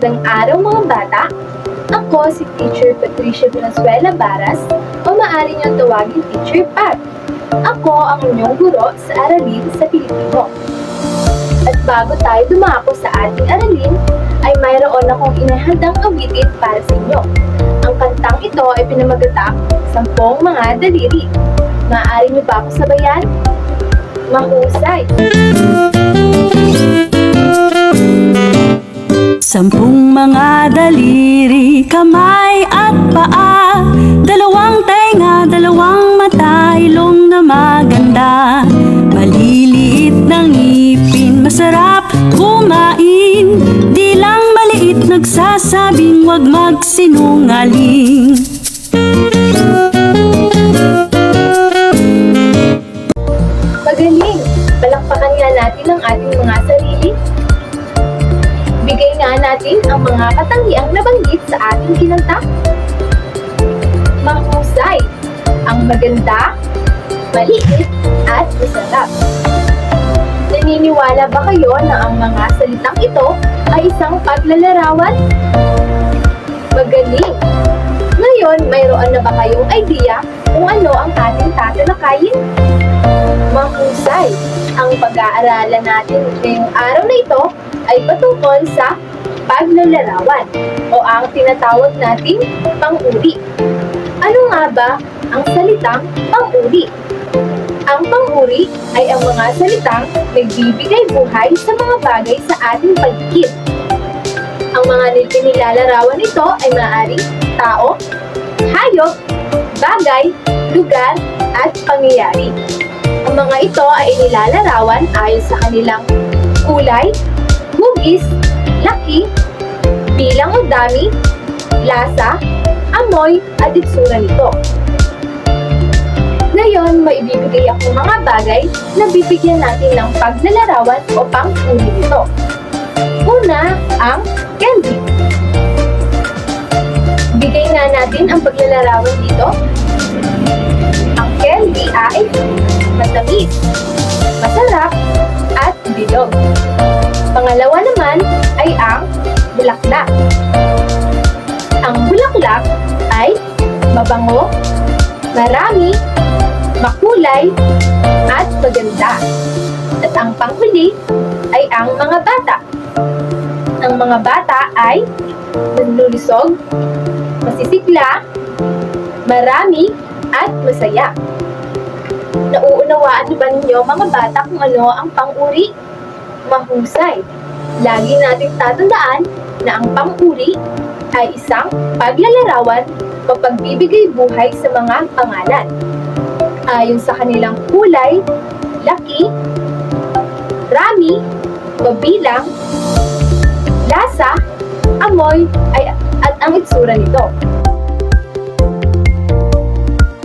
Magandang araw mga bata! Ako si Teacher Patricia Valenzuela Baras o maaari niyong tawagin Teacher Pat. Ako ang inyong guro sa aralin sa Pilipino. At bago tayo dumako sa ating aralin, ay mayroon akong inahandang awitin para sa inyo. Ang kantang ito ay pinamagatak 10 mga daliri. Maaari niyo ba ako sabayan? Mahusay! 10 mga daliri, kamay at paa, 2 tenga, 2 mata, ilong na maganda, maliliit ng ngipin, masarap kumain, di lang maliit nagsasabing wag magsinungaling. Magaling! Palakpakan nga natin ang ating mga sarili. Bigay nga natin ang mga katangiang nabanggit sa ating kinanta. Mahusay, ang maganda, maliit, at masarap. Naniniwala ba kayo na ang mga salitang ito ay isang paglalarawan? Magaling! Ngayon, mayroon na ba kayong idea kung ano ang ating tatalakayin? Mahusay, ang pag-aaralan natin ngayong araw na ito ay patungkol sa paglalarawan o ang tinatawag nating pang-uri. Ano nga ba ang salitang pang-uri? Ang pang-uri ay ang mga salitang nagbibigay buhay sa mga bagay sa ating paligid. Ang mga nilalarawan nito ay maaaring tao, hayop, bagay, lugar, at pangyayari. Ang mga ito ay inilalarawan ayon sa kanilang kulay, hugis, laki, bilang o dami, lasa, amoy, at itsura nito. Ngayon, maibibigay ako mga bagay na bibigyan natin ng paglalarawan o pang-uri nito. Una, ang candy. Bigay nga natin ang paglalarawan dito. Ang candy ay matamis, masarap, at bilog. Pangalawa naman ay ang bulaklak. Ang bulaklak ay mabango, marami, makulay, at maganda. At ang panghuli ay ang mga bata. Ang mga bata ay nanlulusog, masisigla, marami, at masaya. Nauunawaan ba ninyo mga bata kung ano ang pang-uri? Mahusay. Lagi nating tatandaan na ang pang-uri ay isang paglalarawan o pagbibigay buhay sa mga pangalan. Ayon sa kanilang kulay, laki, rami, pabilang, lasa, amoy, at ang itsura nito.